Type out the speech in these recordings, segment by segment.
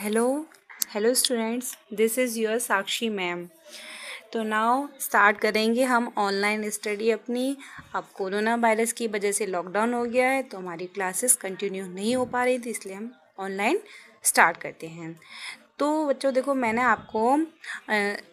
Hello, hello students. This is your Sakshi ma'am. तो now start करेंगे हम online study अपनी. अब कोरोना वायरस की वजह से लॉकडाउन हो गया है तो हमारी क्लासेस कंटिन्यू नहीं हो पा रही थी, इसलिए हम ऑनलाइन स्टार्ट करते हैं. तो बच्चों देखो, मैंने आपको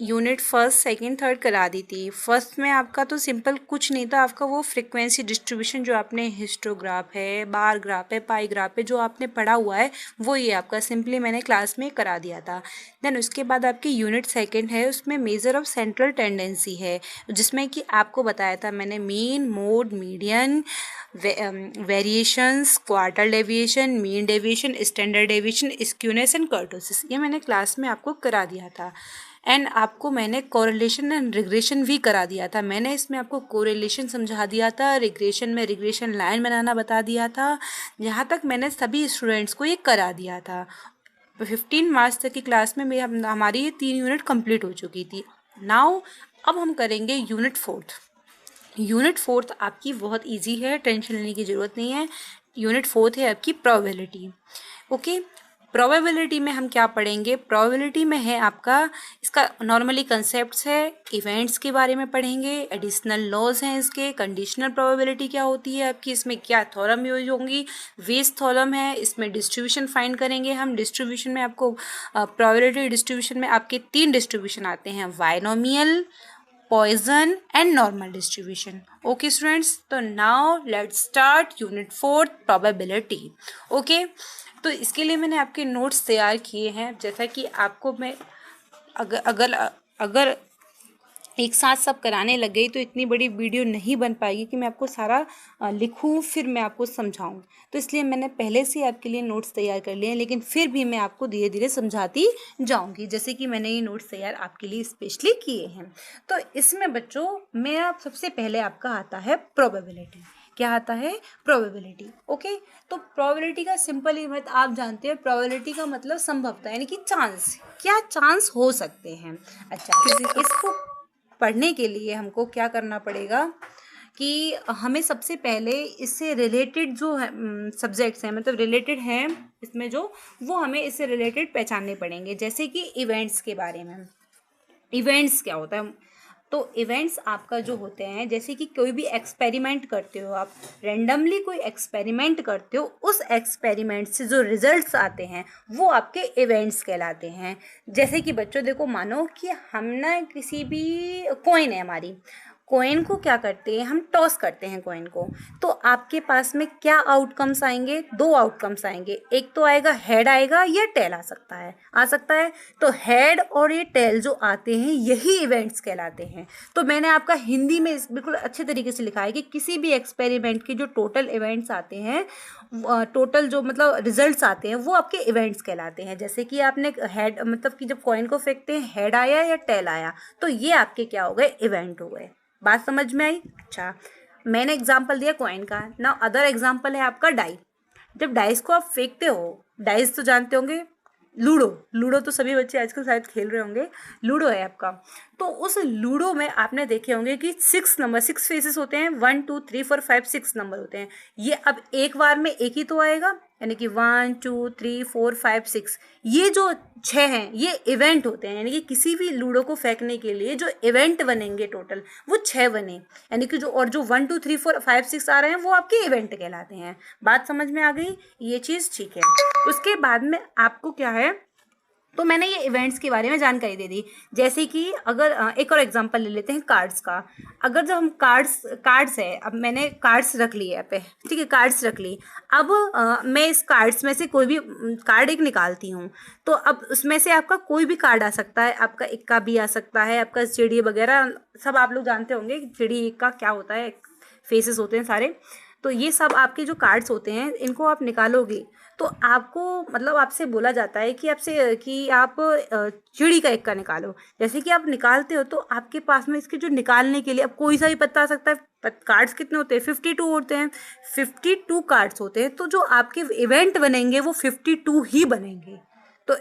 यूनिट फर्स्ट सेकंड थर्ड करा दी थी. फर्स्ट में आपका तो सिंपल कुछ नहीं था, आपका वो फ्रीक्वेंसी डिस्ट्रीब्यूशन जो आपने हिस्टोग्राफ है, बार ग्राफ है, पाई ग्राफ है, जो आपने पढ़ा हुआ है वो ये आपका सिंपली मैंने क्लास में करा दिया था. देन उसके बाद आपकी यूनिट सेकंड है, उसमें मेजर ऑफ सेंट्रल टेंडेंसी है, जिसमें कि आपको बताया था मैंने mean, mode, median, variations, quarter deviation, mean deviation, standard deviation, skewness and kurtosis. ये मैंने क्लास में आपको करा दिया था. एंड आपको मैंने कोरिलेशन एंड रिग्रेशन भी करा दिया था. मैंने इसमें आपको कोरिलेशन समझा दिया था, रिग्रेशन में रिग्रेशन लाइन बनाना बता दिया था. यहाँ तक मैंने सभी स्टूडेंट्स को ये करा दिया था. 15 मार्च तक की क्लास में हमारी ये 3 यूनिट कंप्लीट हो चुकी थी. नाउ अब हम करेंगे यूनिट फोर्थ. यूनिट फोर्थ आपकी बहुत इजी है, टेंशन लेने की ज़रूरत नहीं है. यूनिट फोर्थ है आपकी प्रोबेबिलिटी. ओके, प्रोबेबिलिटी में हम क्या पढ़ेंगे? प्रोबेबिलिटी में है आपका, इसका नॉर्मली कंसेप्ट्स है, इवेंट्स के बारे में पढ़ेंगे, एडिशनल लॉज हैं इसके, कंडीशनल प्रोबेबिलिटी क्या होती है आपकी, इसमें क्या थ्योरम यूज होंगी, वेज थ्योरम है, इसमें डिस्ट्रीब्यूशन फाइंड करेंगे हम. डिस्ट्रीब्यूशन में आपको प्रोबेबिलिटी डिस्ट्रीब्यूशन में आपके 3 डिस्ट्रीब्यूशन आते हैं, binomial, poisson and normal distribution. Okay students, तो now let's start unit fourth, probability. Okay, तो इसके लिए मैंने आपके नोट्स तैयार किए हैं. जैसा कि आपको मैं अगर अगर अगर एक साथ सब कराने लग गई तो इतनी बड़ी वीडियो नहीं बन पाएगी कि मैं आपको सारा लिखूं फिर मैं आपको समझाऊं. तो इसलिए मैंने पहले से आपके लिए नोट्स तैयार कर लिए हैं, लेकिन फिर भी मैं आपको धीरे धीरे समझाती जाऊंगी, जैसे कि मैंने ये नोट्स तैयार आपके लिए स्पेशली किए हैं. तो इसमें बच्चों मेरा सबसे पहले आपका आता है प्रोबेबिलिटी. क्या आता है? प्रोबेबिलिटी. ओके, तो प्रोबेबिलिटी का सिंपल ही मतलब आप जानते हैं, प्रोबेबिलिटी का मतलब संभवता, यानी कि चांस, क्या चांस हो सकते हैं. अच्छा, इसको पढ़ने के लिए हमको क्या करना पड़ेगा कि हमें सबसे पहले इससे रिलेटेड जो है सब्जेक्ट्स हैं, मतलब रिलेटेड हैं इसमें जो, वो हमें इससे रिलेटेड पहचानने पड़ेंगे. जैसे कि इवेंट्स के बारे में. इवेंट्स क्या होता है? तो इवेंट्स आपका जो होते हैं, जैसे कि कोई भी एक्सपेरिमेंट करते हो आप, रेंडमली कोई एक्सपेरिमेंट करते हो, उस एक्सपेरिमेंट से जो रिजल्ट्स आते हैं वो आपके इवेंट्स कहलाते हैं. जैसे कि बच्चों देखो, मानो कि हम ना किसी भी कॉइन है हमारी, कॉइन को क्या करते हैं हम, टॉस करते हैं कॉइन को. तो आपके पास में क्या आउटकम्स आएंगे? 2 आउटकम्स आएंगे. एक तो आएगा हेड आएगा या टेल आ सकता है, तो हेड और ये टेल जो आते हैं यही इवेंट्स कहलाते हैं. तो मैंने आपका हिंदी में बिल्कुल अच्छे तरीके से लिखा है कि किसी भी एक्सपेरिमेंट के जो टोटल इवेंट्स आते हैं, टोटल जो मतलब रिजल्ट्स आते हैं वो आपके इवेंट्स कहलाते हैं. जैसे कि आपने हेड, मतलब कि जब कॉइन को फेंकते हैं हेड आया या टेल आया, तो ये आपके क्या हो गए? इवेंट हो गए. बात समझ में आई? अच्छा, मैंने एग्जाम्पल दिया कॉइन का. ना अदर एग्जाम्पल है आपका डाई. जब डाइस को आप फेंकते हो, डाइस तो जानते होंगे, लूडो. लूडो तो सभी बच्चे आजकल शायद खेल रहे होंगे. लूडो है आपका. तो उस लूडो में आपने देखे होंगे कि 6 फेसेस होते हैं, 1 2 3 4 5 6 नंबर होते हैं. ये अब एक बार में एक ही तो आएगा, यानी कि 1 2 3 4 5 6. ये जो 6 हैं ये इवेंट होते हैं, यानी कि किसी भी लूडो को फेंकने के लिए जो इवेंट बनेंगे टोटल वो 6 बने, यानी कि जो 1 2 3 4 5 6 आ रहे हैं वो आपके इवेंट कहलाते हैं. बात समझ में आ गई ये चीज़? ठीक है. उसके बाद में आपको क्या है, तो मैंने ये इवेंट्स के बारे में जानकारी दे दी. जैसे कि अगर एक और एग्जांपल ले लेते हैं कार्ड्स का. अगर जब हम कार्ड्स है, अब मैंने कार्ड्स रख लिए यहाँ पे, ठीक है, कार्ड्स रख ली. अब मैं इस कार्ड्स में से कोई भी कार्ड एक निकालती हूँ. तो अब उसमें से आपका कोई भी कार्ड आ सकता है, आपका इक्का भी आ सकता है, आपका चिड़ी वगैरह सब आप लोग जानते होंगे चिड़ी इक्का क्या होता है, फेसेस होते हैं सारे. तो ये सब आपके जो कार्ड्स होते हैं इनको आप निकालोगे तो आपको मतलब आपसे बोला जाता है कि आप चिड़ी का इक्का निकालो. जैसे कि आप निकालते हो तो आपके पास में इसके जो निकालने के लिए अब कोई सा भी पत्ता आ सकता है. कार्ड्स कितने होते हैं? 52 होते हैं. 52 कार्ड्स होते हैं, तो जो आपके इवेंट बनेंगे वो 52 ही बनेंगे. तो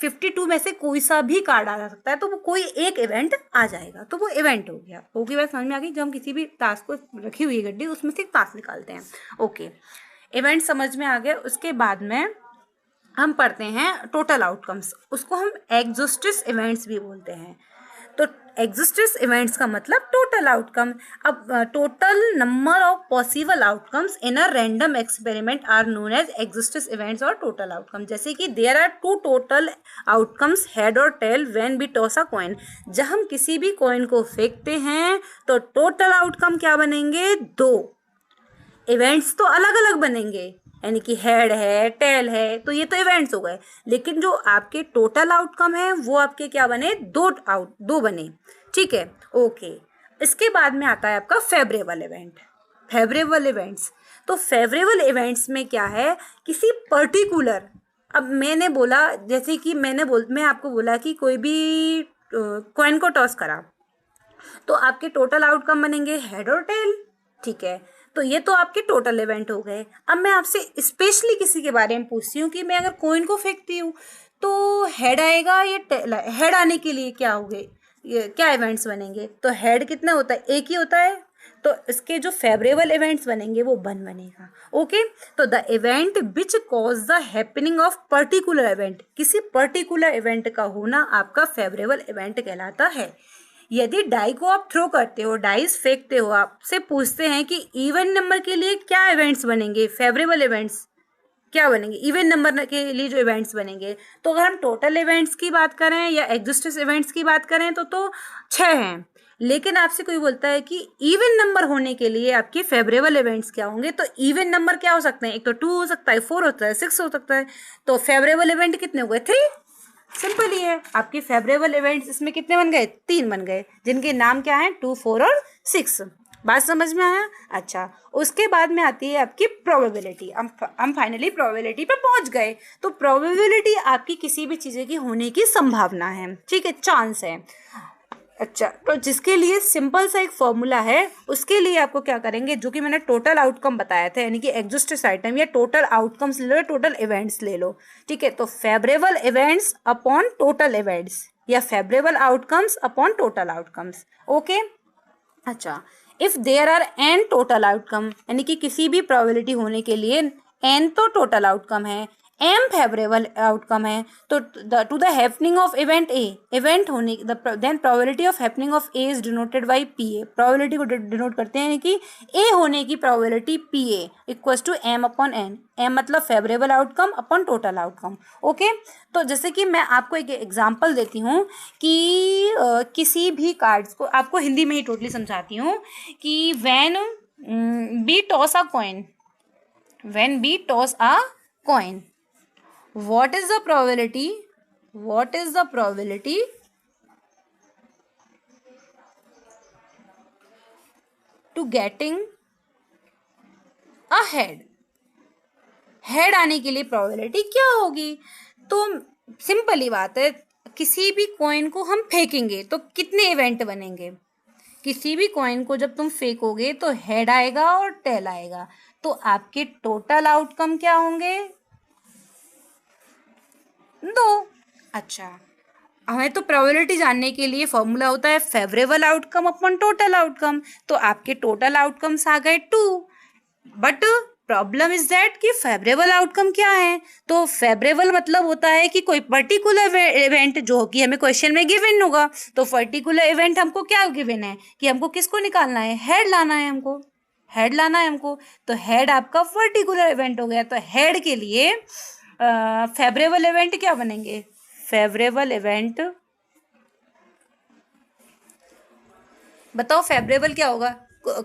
52 में से कोई सा भी कार्ड आ सकता है, तो वो कोई एक इवेंट आ जाएगा, तो वो इवेंट हो गया. ओके, बात समझ में आ गई? जब हम किसी भी टास्क को रखी हुई है गड्डी, उसमें से एक टास्क निकालते हैं. ओके, इवेंट समझ में आ गया. उसके बाद में हम पढ़ते हैं टोटल आउटकम्स, उसको हम एग्जॉस्टिव इवेंट्स भी बोलते हैं। तो एग्जिस्टिव इवेंट्स का मतलब टोटल आउटकम। अब total number of possible outcomes in a random experiment are known as exhaustive events और टोटल आउटकम। जैसे कि there are two total outcomes, head और tail, when we toss a coin. जब हम किसी भी कॉइन को फेंकते हैं तो टोटल आउटकम क्या बनेंगे? दो। इवेंट्स तो अलग अलग बनेंगे, यानी कि हेड है, टेल है, तो ये तो इवेंट्स हो गए, लेकिन जो आपके टोटल आउटकम है वो आपके क्या बने? दो बने। ठीक है, ओके। इसके बाद में आता है आपका फेवरेबल इवेंट। फेवरेबल इवेंट्स, तो फेवरेबल इवेंट्स में क्या है? किसी पर्टिकुलर, अब मैंने बोला, जैसे कि मैं आपको बोला कि कोई भी कॉइन को टॉस करा, तो आपके टोटल आउटकम बनेंगे हेड और टेल। ठीक है, तो ये तो आपके टोटल इवेंट हो गए। अब मैं आपसे स्पेशली किसी के बारे में पूछती हूँ कि मैं अगर कॉइन को फेंकती हूँ तो हेड आएगा या टेल? हेड आने के लिए क्या हो गए, ये क्या इवेंट्स बनेंगे? तो हेड कितना होता है? एक ही होता है, तो इसके जो फेवरेबल इवेंट्स बनेंगे वो वन बनेगा। ओके, तो the event which cause the happening of particular event, किसी पर्टिकुलर इवेंट का होना आपका फेवरेबल इवेंट कहलाता है। यदि डाई को आप थ्रो करते हो, डाइस फेंकते हो, आपसे पूछते हैं कि इवन नंबर के लिए क्या इवेंट्स बनेंगे, फेवरेबल इवेंट्स क्या बनेंगे इवन नंबर के लिए जो इवेंट्स बनेंगे, तो अगर हम टोटल इवेंट्स की बात करें या एग्जिस्टिव इवेंट्स की बात करें तो 6 हैं। लेकिन आपसे कोई बोलता है कि इवन नंबर होने के लिए आपके फेवरेबल इवेंट्स क्या होंगे, तो इवन नंबर क्या हो सकते हैं? एक तो 2 हो सकता है, 4 होता है, 6 हो सकता है। तो फेवरेबल इवेंट कितने हो गए? 3। सिंपल ही है, आपके फेवरेबल इवेंट्स इसमें कितने बन गए? 3 बन गए, जिनके नाम क्या है? 2, 4 और 6। बात समझ में आया? अच्छा, उसके बाद में आती है आपकी प्रोबेबिलिटी। हम फाइनली प्रोबेबिलिटी पे पहुंच गए। तो प्रोबेबिलिटी आपकी किसी भी चीज़ें की होने की संभावना है, ठीक है, चांस है। अच्छा, तो जिसके लिए सिंपल सा एक फॉर्मूला है, उसके लिए आपको क्या करेंगे, जो कि मैंने टोटल आउटकम बताया था, यानी कि एग्जिस्टिव आइटम या टोटल आउटकम्स ले लो, टोटल इवेंट्स ले लो। ठीक है, तो favourable events upon total events या favourable outcomes upon total outcomes. Okay, अच्छा, if there are N total outcome, यानी कि किसी भी प्रोबेबिलिटी होने के लिए एन तो टोटल आउटकम है, एम फेवरेबल आउटकम है, तो to the happening of event A, event होने then probability of happening of A is denoted by P A. Probability को डिनोट करते हैं, यानी कि ए होने की probability P A equals to M upon N. M मतलब favourable outcome upon total outcome. Okay, तो जैसे कि मैं आपको एक एग्जांपल देती हूँ कि किसी भी कार्ड्स को आपको हिंदी में ही टोटली समझाती हूँ कि when we toss a coin, when we toss a coin, what is the probability, what is the probability to getting a head? Head आने के लिए प्रोबेबिलिटी क्या होगी? तो सिंपल ही बात है, किसी भी कॉइन को हम फेंकेंगे तो कितने इवेंट बनेंगे? किसी भी कॉइन को जब तुम फेंकोगे तो हेड आएगा और टेल आएगा, तो आपके टोटल आउटकम क्या होंगे? 2। अच्छा, हमें तो प्रोबेबिलिटी जानने के लिए फॉर्मूला होता है favourable outcome upon total outcome, तो आपके टोटल आउटकम्स आ गए 2। बट प्रॉब्लम इज दैट कि फेवरेबल आउटकम क्या है? तो फेवरेबल मतलब होता है कि कोई पर्टिकुलर इवेंट जो कि हमें क्वेश्चन में गिवन होगा, तो पर्टिकुलर इवेंट हमको क्या गिवन है कि हमको किसको निकालना है? हेड लाना है हमको, हेड लाना है हमको। तो हेड आपका पर्टिकुलर इवेंट हो गया, तो हेड के लिए फेवरेबल इवेंट क्या बनेंगे? फेवरेबल इवेंट बताओ, फेवरेबल क्या होगा?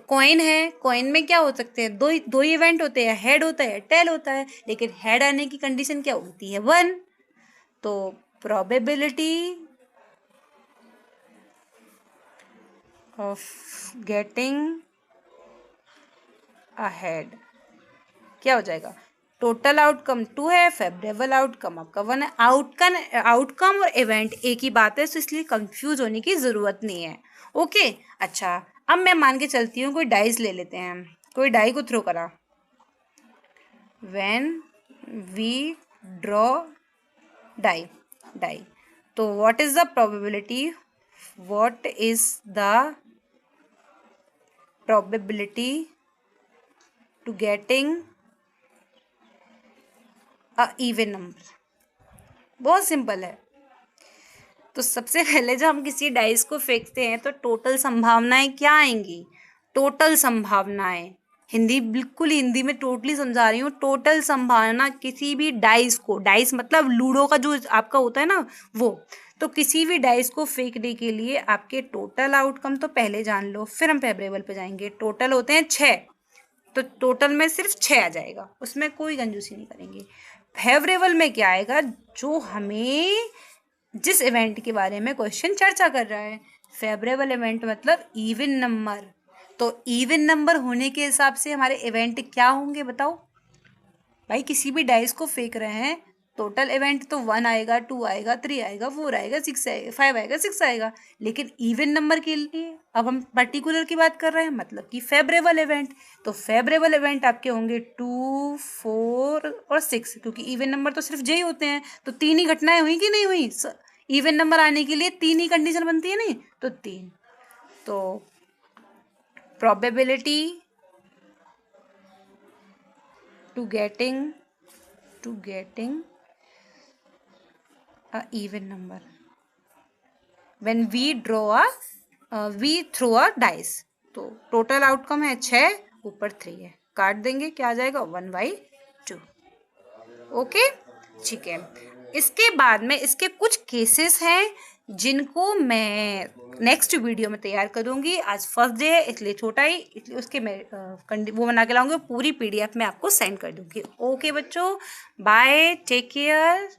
कॉइन है, कॉइन में क्या हो सकते हैं? दो ही इवेंट होते हैं, हेड होता है, टेल होता है, लेकिन हेड आने की कंडीशन क्या होती है? 1। तो probability of getting a head क्या हो जाएगा? टोटल आउटकम 2 है, फेवरेबल आउटकम आपका 1 है। आउटकम और इवेंट एक ही बात है, तो इसलिए कंफ्यूज होने की ज़रूरत नहीं है। ओके, अच्छा, अब मैं मान के चलती हूँ कोई डाइस ले लेते हैं, कोई डाई को थ्रो करा। व्हेन वी ड्रॉ डाई, तो what is the probability, what is the probability to getting a even number? बहुत सिंपल है। तो सबसे पहले जब हम किसी डाइस को फेंकते हैं तो टोटल संभावनाएं क्या आएंगी? टोटल संभावनाएं, हिंदी बिल्कुल हिंदी में टोटली समझा रही हूँ। टोटल संभावना किसी भी डाइस को, डाइस मतलब लूडो का जो आपका होता है ना वो, तो किसी भी डाइस को फेंकने के लिए आपके टोटल आउटकम तो पहले जान लो, फिर हम फेवरेबल पे जाएंगे। टोटल होते हैं 6, तो टोटल में सिर्फ 6 आ जाएगा, उसमें कोई कंजूसी नहीं करेंगे। फेवरेबल में क्या आएगा? जो हमें जिस इवेंट के बारे में क्वेश्चन चर्चा कर रहा है। फेवरेबल इवेंट मतलब इवन नंबर, तो इवन नंबर होने के हिसाब से हमारे इवेंट क्या होंगे बताओ भाई? किसी भी डाइस को फेंक रहे हैं, टोटल इवेंट तो 1 आएगा, 2 आएगा, 3 आएगा, 4 आएगा, 6 आएगा, 5 आएगा, 6 आएगा। लेकिन इवन नंबर के लिए अब हम पर्टिकुलर की बात कर रहे हैं, मतलब कि फेवरेबल इवेंट। तो फेवरेबल इवेंट आपके होंगे 2, 4 और 6, क्योंकि इवन नंबर तो सिर्फ जे ही होते हैं। तो 3 ही घटनाएं हुई कि नहीं हुई? इवन नंबर आने के लिए 3 ही कंडीशन बनती है, नहीं तो 3। तो probability to getting a even number when we throw a dice। तो टोटल आउटकम है 6, ऊपर 3 है, काट देंगे, क्या आ जाएगा? 1/2। ओके, ठीक है। इसके बाद में इसके कुछ केसेस हैं जिनको मैं नेक्स्ट वीडियो में तैयार करूंगी। आज फर्स्ट डे है इसलिए छोटा ही, इसलिए उसके मैं वो बना के लाऊंगी, पूरी PDF में आपको सेंड कर दूंगी। ओके बच्चों, बाय, टेक केयर।